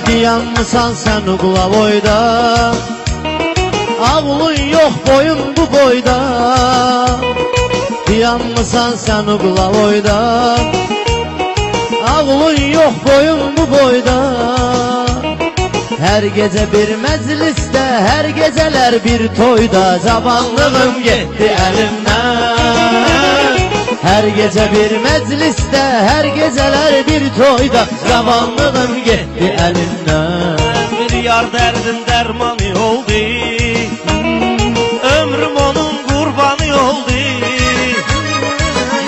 Dayanmısan sen uqla boyda, ağlın yok boyun bu boyda. Dayanmısan sen uqla boyda, ağlın yok boyun bu boyda. Her gece bir mecliste, her geceler bir toyda cavanlığım gitti elimden. Her gece bir mecliste, her geceler bir toyda cavanlığım gitti elimden. Bir yar derdin dermanı oldu, ömrüm onun kurbanı oldu.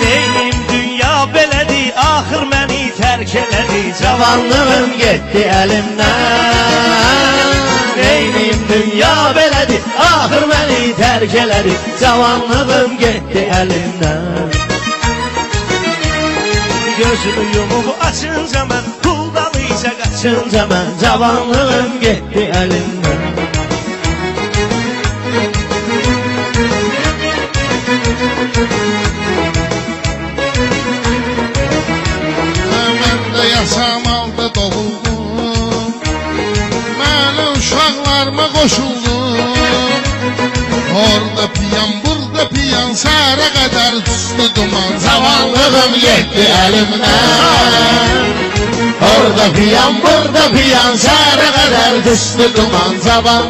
Neyim dünya beledi, ahır beni terk eledi. Cavanlığım gitti elimden. Neyim dünya beledi, ahır beni terk eledi. Cavanlığım gitti elimden. Gözümü yumup açınca ben, kuldalıca kaçınca Ben cavanlığım gitti elimden. Mən də yasamalda doğuldum, mənə uşaqlarıma qoşuldum. Orada piyan, burada piyan, səhərə qədər düşdü duman. Cavanlığım gitti elimden. Orada piyan, burada piyan, səhərə qədər düşdü duman. Cavanlığım